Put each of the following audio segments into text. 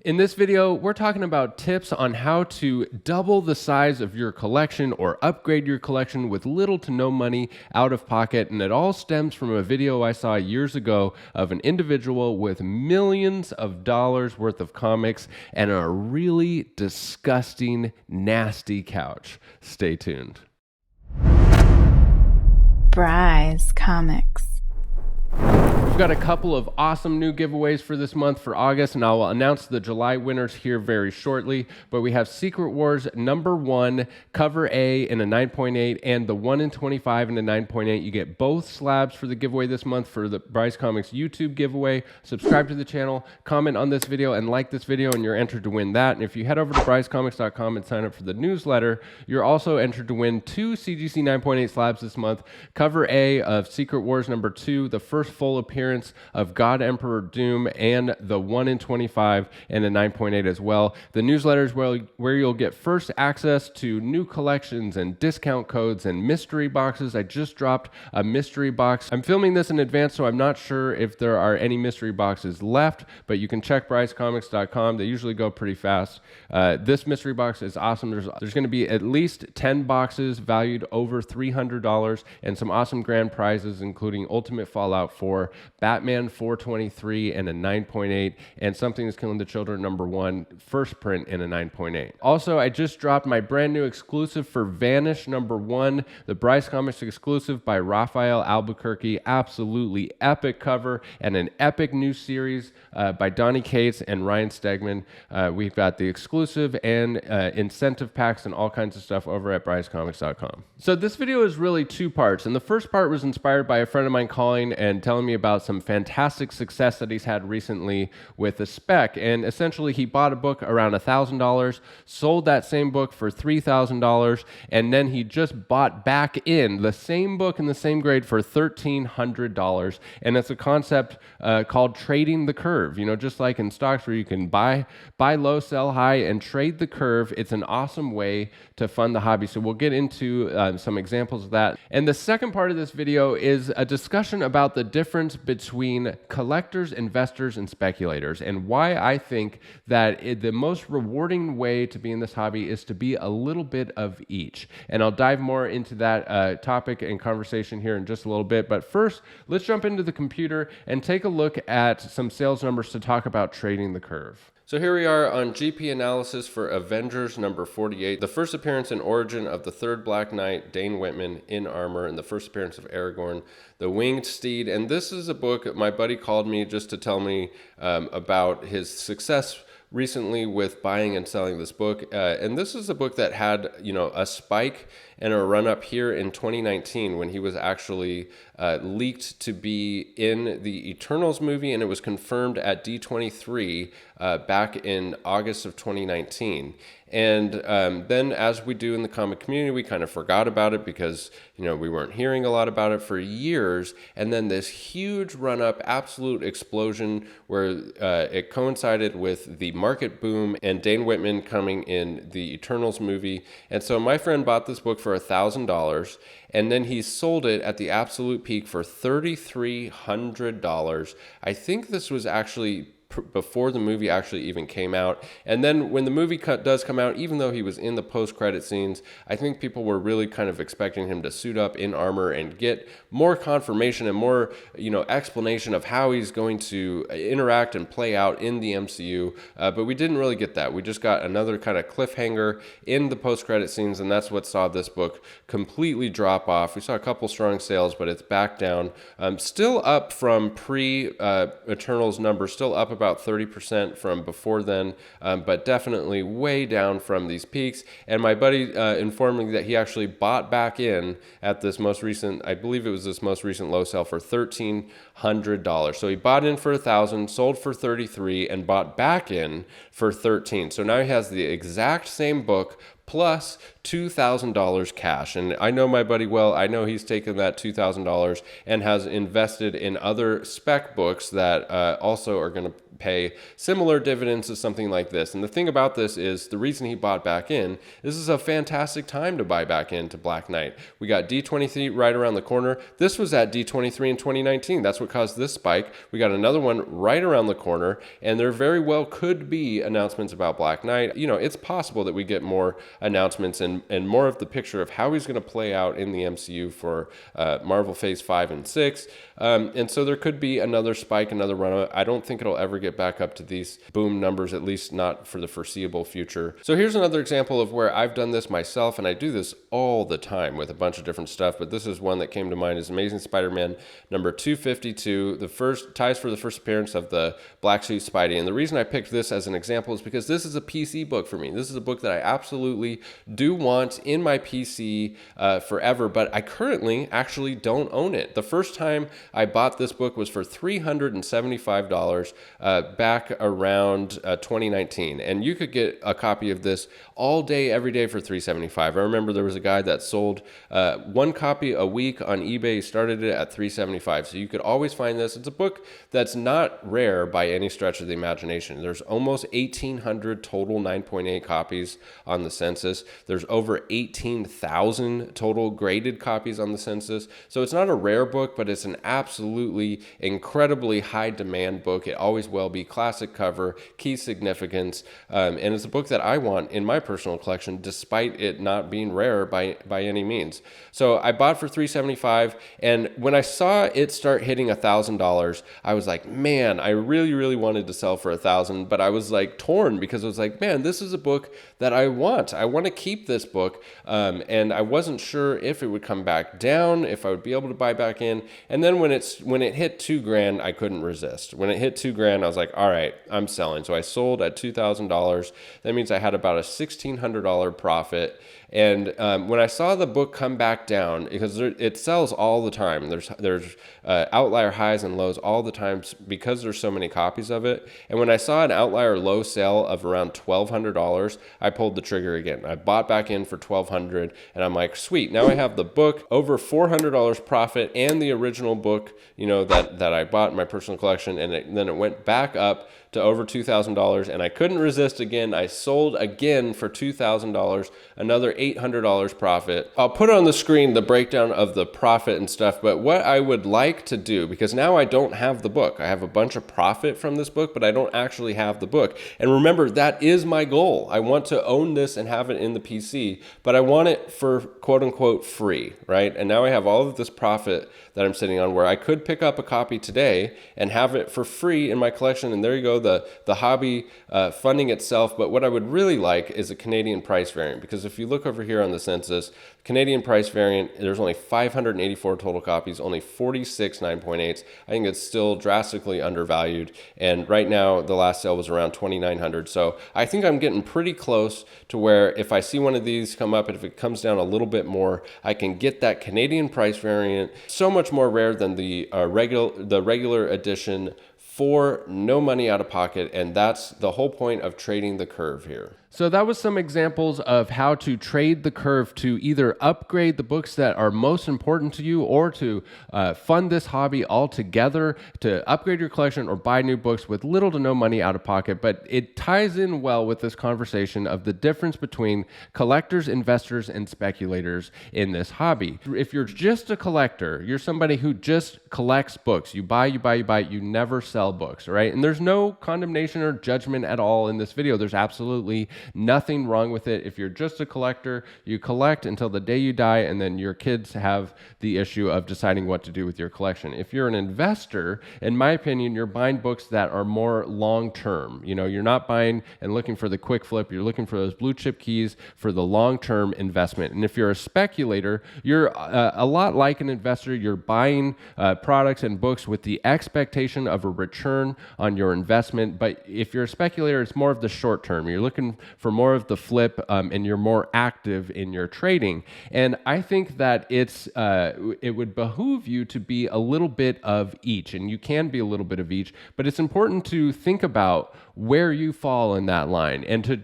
In this video, we're talking about tips on how to double the size of your collection or upgrade your collection with little to no money out of pocket. And it all stems from a video I saw years ago of an individual with millions of dollars worth of comics and a really disgusting, nasty couch. Stay tuned. Bry's Comics. We've got a couple of awesome new giveaways for this month for August, and I will announce the July winners here very shortly. But we have Secret Wars #1, cover A in a 9.8, and the 1 in 25 in a 9.8. You get both slabs for the giveaway this month for the Bryce Comics YouTube giveaway. Subscribe to the channel, comment on this video, and like this video, and you're entered to win that. And if you head over to brycecomics.com and sign up for the newsletter, you're also entered to win 2 CGC 9.8 slabs this month. Cover A of Secret Wars #2, the first full appearance of God Emperor Doom, and the 1 in 25 and a 9.8 as well. The newsletter is where you'll get first access to new collections and discount codes and mystery boxes. I just dropped a mystery box. I'm filming this in advance, so I'm not sure if there are any mystery boxes left, but you can check brycecomics.com. They usually go pretty fast. This mystery box is awesome. There's going to be at least 10 boxes valued over $300 and some awesome grand prizes, including Ultimate Fallout 4, Batman 423 and a 9.8, and Something is Killing the Children #1, first print in a 9.8. Also, I just dropped my brand new exclusive for Vanish #1, the Bryce Comics exclusive by Raphael Albuquerque. Absolutely epic cover and an epic new series by Donnie Cates and Ryan Stegman. We've got the exclusive and incentive packs and all kinds of stuff over at brycecomics.com. So this video is really two parts, and the first part was inspired by a friend of mine calling and telling me about some fantastic success that he's had recently with a spec. And essentially he bought a book around $1,000, sold that same book for $3,000, and then he just bought back in the same book in the same grade for $1,300. And it's a concept called trading the curve. You know, just like in stocks where you can buy low, sell high, and trade the curve. It's an awesome way to fund the hobby. So we'll get into some examples of that. And the second part of this video is a discussion about the difference between collectors, investors, and speculators, and why I think that the most rewarding way to be in this hobby is to be a little bit of each. And I'll dive more into that topic and conversation here in just a little bit. But first, let's jump into the computer and take a look at some sales numbers to talk about trading the curve. So here we are on GP analysis for Avengers #48, the first appearance and origin of the third Black Knight, Dane Whitman, in armor, and the first appearance of Aragorn, the Winged Steed. And this is a book my buddy called me just to tell me about his success recently with buying and selling this book. And this is a book that had, a spike and a run up here in 2019 when he was actually leaked to be in the Eternals movie, and it was confirmed at D23 back in August of 2019. And then, as we do in the comic community, we kind of forgot about it because, we weren't hearing a lot about it for years. And then this huge run-up, absolute explosion where it coincided with the market boom and Dane Whitman coming in the Eternals movie. And so my friend bought this book for $1,000, and then he sold it at the absolute peak for $3,300. I think this was actually before the movie actually even came out. And then when the movie does come out, even though he was in the post-credit scenes, I think people were really kind of expecting him to suit up in armor and get more confirmation and more, explanation of how he's going to interact and play out in the MCU. But we didn't really get that. We just got another kind of cliffhanger in the post-credit scenes, and that's what saw this book completely drop off. We saw a couple strong sales, but it's back down. Still up from pre-Eternals numbers, still up about 30% from before then, but definitely way down from these peaks. And my buddy informed me that he actually bought back in at this most recent, I believe it was this most recent low sell for $1,300. So he bought in for $1,000, sold for $33, and bought back in for $13. So now he has the exact same book, plus $2,000 cash. And I know my buddy well. I know he's taken that $2,000 and has invested in other spec books that also are going to pay similar dividends to something like this. And the thing about this is the reason he bought back in, this is a fantastic time to buy back into Black Knight. We got D23 right around the corner. This was at D23 in 2019. That's what caused this spike. We got another one right around the corner, and there very well could be announcements about Black Knight. You know, it's possible that we get more announcements and more of the picture of how he's going to play out in the MCU for Marvel Phase 5 and 6. And so there could be another spike, another run. I don't think it'll ever get back up to these boom numbers, at least not for the foreseeable future. So here's another example of where I've done this myself, and I do this all the time with a bunch of different stuff, but this is one that came to mind, is Amazing Spider-Man number 252, the first ties for the first appearance of the Black Suit Spidey. And the reason I picked this as an example is because this is a PC book for me. This is a book that I absolutely do want in my PC forever, but I currently actually don't own it. The first time I bought this book was for $375 back around 2019, and you could get a copy of this all day, every day for $375. I remember there was a guy that sold one copy a week on eBay. He started it at $375, so you could always find this. It's a book that's not rare by any stretch of the imagination. There's almost 1,800 total 9.8 copies on the census. There's over 18,000 total graded copies on the census. So it's not a rare book, but it's an absolutely incredibly high demand book. It always will be. Classic cover, key significance, and it's a book that I want in my personal collection, despite it not being rare by any means. So I bought for $375, and when I saw it start hitting $1,000, I was like, man, I really, really wanted to sell for $1,000, but I was like torn because I was like, man, this is a book that I want. I want to keep this book, and I wasn't sure if it would come back down, if I would be able to buy back in. And then when it hit $2,000, I couldn't resist. When it hit $2,000, I was like, all right, I'm selling. So I sold at $2,000. That means I had about a $1,600 profit. And when I saw the book come back down, because it sells all the time, there's outlier highs and lows all the time because there's so many copies of it. And when I saw an outlier low sale of around $1,200, I pulled the trigger again. I bought back in for $1,200, and I'm like, sweet, now I have the book, over $400 profit, and the original book, that I bought in my personal collection, and then it went back up to over $2,000, and I couldn't resist again. I sold again for $2,000, another $800 profit. I'll put on the screen the breakdown of the profit and stuff, but what I would like to do, because now I don't have the book. I have a bunch of profit from this book, but I don't actually have the book. And remember, that is my goal. I want to own this and have it in the PC, but I want it for quote unquote free, right? And now I have all of this profit that I'm sitting on where I could pick up a copy today and have it for free in my collection. And there you go, the hobby funding itself. But what I would really like is a Canadian price variant, because if you look over here on the census, Canadian price variant, there's only 584 total copies, only 46 9.8s. I think it's still drastically undervalued. And right now, the last sale was around 2,900. So I think I'm getting pretty close to where if I see one of these come up, and if it comes down a little bit more, I can get that Canadian price variant, so much more rare than the regular edition, for no money out of pocket. And that's the whole point of trading the curve here. So that was some examples of how to trade the curve to either upgrade the books that are most important to you, or to fund this hobby altogether, to upgrade your collection or buy new books with little to no money out of pocket. But it ties in well with this conversation of the difference between collectors, investors, and speculators in this hobby. If you're just a collector, you're somebody who just collects books. You buy, you never sell books, right? And there's no condemnation or judgment at all in this video. There's absolutely nothing wrong with it. If you're just a collector, you collect until the day you die, and then your kids have the issue of deciding what to do with your collection. If you're an investor, in my opinion, you're buying books that are more long-term. You're not buying and looking for the quick flip. You're looking for those blue chip keys for the long-term investment. And if you're a speculator, you're a lot like an investor. You're buying products and books with the expectation of a return on your investment. But if you're a speculator, it's more of the short term. You're looking for more of the flip, and you're more active in your trading. And I think that it would behoove you to be a little bit of each, and you can be a little bit of each, but it's important to think about where you fall in that line, and to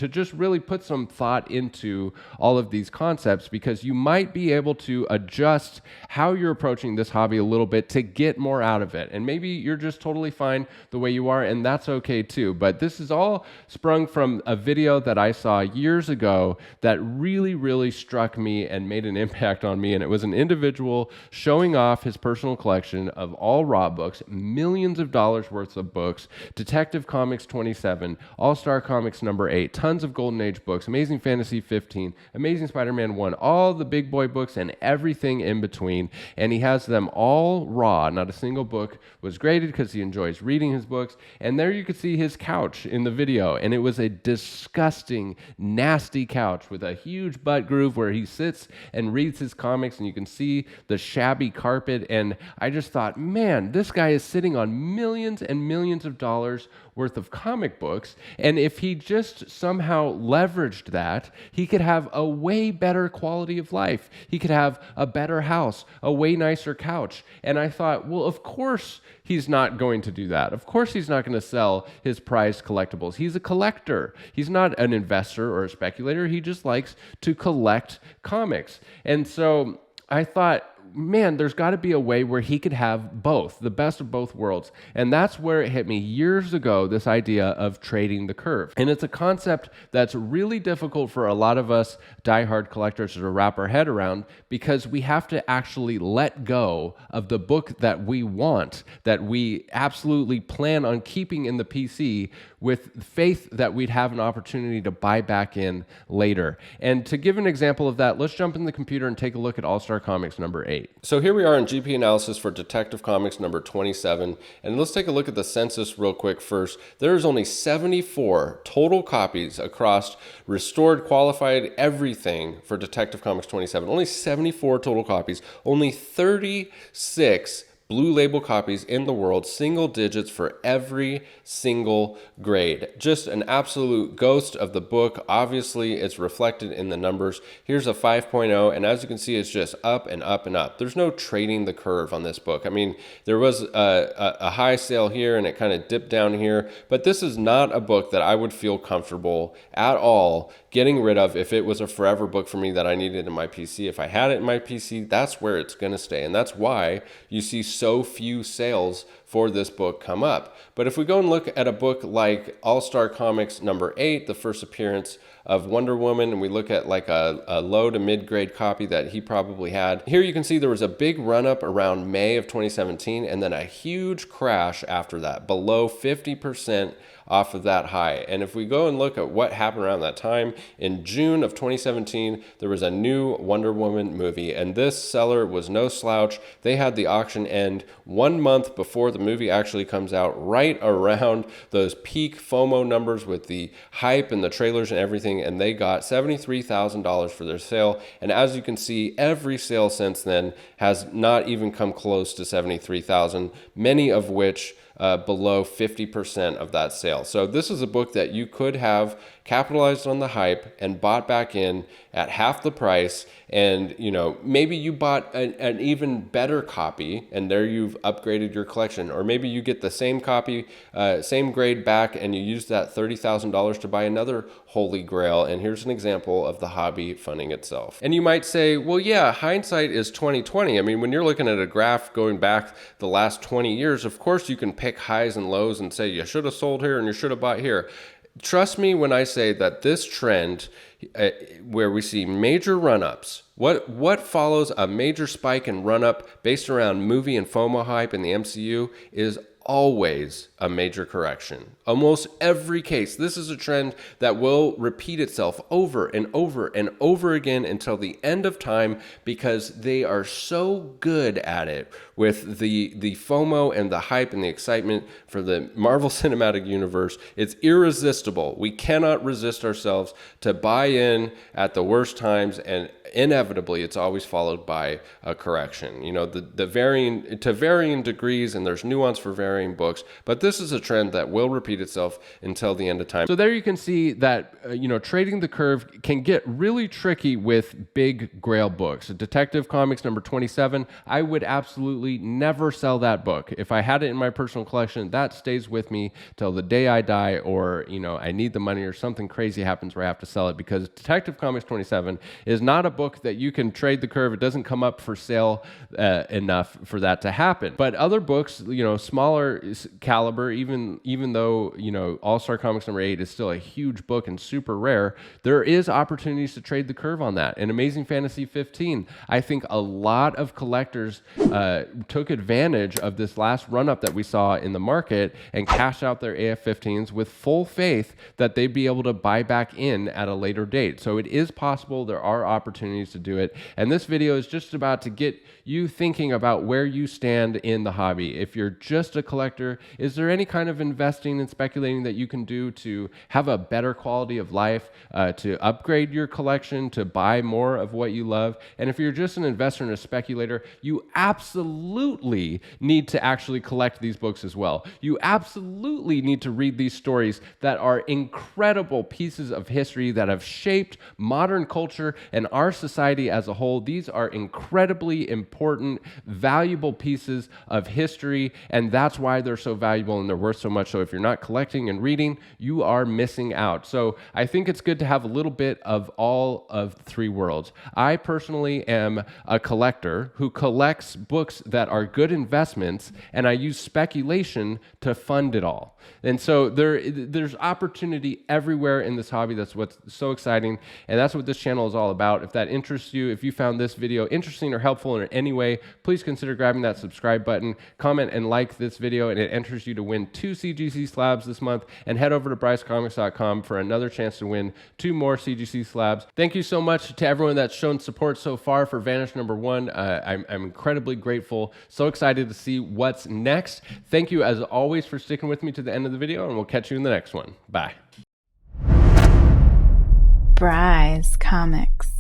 just really put some thought into all of these concepts, because you might be able to adjust how you're approaching this hobby a little bit to get more out of it. And maybe you're just totally fine the way you are, and that's okay too. But this is all sprung from a video that I saw years ago that really, really struck me and made an impact on me. And it was an individual showing off his personal collection of all raw books, millions of dollars worth of books, Detective Comics 27, All-Star Comics number 8, tons of Golden Age books, Amazing Fantasy 15, Amazing Spider-Man 1, all the big boy books and everything in between. And he has them all raw. Not a single book was graded because he enjoys reading his books. And there you could see his couch in the video. And it was a disgusting, nasty couch with a huge butt groove where he sits and reads his comics, and you can see the shabby carpet. And I just thought, man, this guy is sitting on millions and millions of dollars worth of comic books, and if he just somehow leveraged that, he could have a way better quality of life. He could have a better house, a way nicer couch. And I thought, well, of course he's not going to do that. Of course he's not going to sell his prized collectibles. He's a collector. He's not an investor or a speculator. He just likes to collect comics. And so I thought, man, there's got to be a way where he could have both, the best of both worlds. And that's where it hit me years ago, this idea of trading the curve. And it's a concept that's really difficult for a lot of us diehard collectors to wrap our head around, because we have to actually let go of the book that we want, that we absolutely plan on keeping in the PC, with faith that we'd have an opportunity to buy back in later. And to give an example of that, let's jump in the computer and take a look at All-Star Comics number 8. So here we are in GP analysis for Detective Comics number 27. And let's take a look at the census real quick first. There's only 74 total copies across restored, qualified, everything for Detective Comics 27. Only 74 total copies. Only 36 blue label copies in the world, single digits for every single grade. Just an absolute ghost of the book. Obviously, it's reflected in the numbers. Here's a 5.0, and as you can see, it's just up and up and up. There's no trading the curve on this book. I mean, there was a high sale here, and it kind of dipped down here, but this is not a book that I would feel comfortable at all getting rid of if it was a forever book for me that I needed in my PC. If I had it in my PC, that's where it's going to stay, and that's why you see so few sales for this book come up. But if we go and look at a book like All-Star Comics number 8, the first appearance of Wonder Woman, and we look at like a low to mid-grade copy that he probably had. Here you can see there was a big run-up around May of 2017, and then a huge crash after that, below 50% off of that high. And if we go and look at what happened around that time, in June of 2017, there was a new Wonder Woman movie, and this seller was no slouch. They had the auction end 1 month before the movie actually comes out, right around those peak FOMO numbers with the hype and the trailers and everything, and they got $73,000 for their sale. And as you can see, every sale since then has not even come close to $73,000, many of which below 50% of that sale. So this is a book that you could have capitalized on the hype and bought back in at half the price. And, you know, maybe you bought an even better copy and there you've upgraded your collection. Or maybe you get the same copy, same grade back, and you use that $30,000 to buy another holy grail. And here's an example of the hobby funding itself. And you might say, well, yeah, hindsight is 2020. I mean, when you're looking at a graph going back the last 20 years, of course you can pick highs and lows and say you should have sold here and you should have bought here. Trust me when I say that this trend, where we see major run-ups, what follows a major spike and run-up based around movie and FOMO hype in the MCU is always a major correction. Almost every case, this is a trend that will repeat itself over and over and over again until the end of time, because they are so good at it with the FOMO and the hype and the excitement for the Marvel Cinematic Universe. It's irresistible. We cannot resist ourselves to buy in at the worst times, and inevitably it's always followed by a correction. You know, the varying degrees, and there's nuance for varying carrying books, but this is a trend that will repeat itself until the end of time. So there you can see that, trading the curve can get really tricky with big grail books. Detective Comics number 27, I would absolutely never sell that book. If I had it in my personal collection, that stays with me till the day I die, or, I need the money or something crazy happens where I have to sell it, because Detective Comics 27 is not a book that you can trade the curve. It doesn't come up for sale enough for that to happen. But other books, smaller caliber, even though, All-Star Comics number 8 is still a huge book and super rare, there is opportunities to trade the curve on that. In Amazing Fantasy 15, I think a lot of collectors took advantage of this last run-up that we saw in the market and cashed out their AF-15s with full faith that they'd be able to buy back in at a later date. So it is possible. There are opportunities to do it. And this video is just about to get you thinking about where you stand in the hobby. If you're just a collector, is there any kind of investing and speculating that you can do to have a better quality of life, to upgrade your collection, to buy more of what you love? And if you're just an investor and a speculator, you absolutely need to actually collect these books as well. You absolutely need to read these stories that are incredible pieces of history that have shaped modern culture and our society as a whole. These are incredibly important, valuable pieces of history, and that's why they're so valuable and they're worth so much. So if you're not collecting and reading, you are missing out. So I think it's good to have a little bit of all of the three worlds. I personally am a collector who collects books that are good investments, and I use speculation to fund it all. And so there's opportunity everywhere in this hobby. That's what's so exciting, and that's what this channel is all about. If that interests you, if you found this video interesting or helpful in any way, please consider grabbing that subscribe button, comment and like this video, and it enters you to win 2 CGC slabs this month. And head over to brycecomics.com for another chance to win 2 more CGC slabs. Thank you so much to everyone that's shown support so far for Vanish number 1. I'm incredibly grateful. So excited to see what's next. Thank you as always for sticking with me to the end of the video, and we'll catch you in the next one. Bye. Bryce Comics.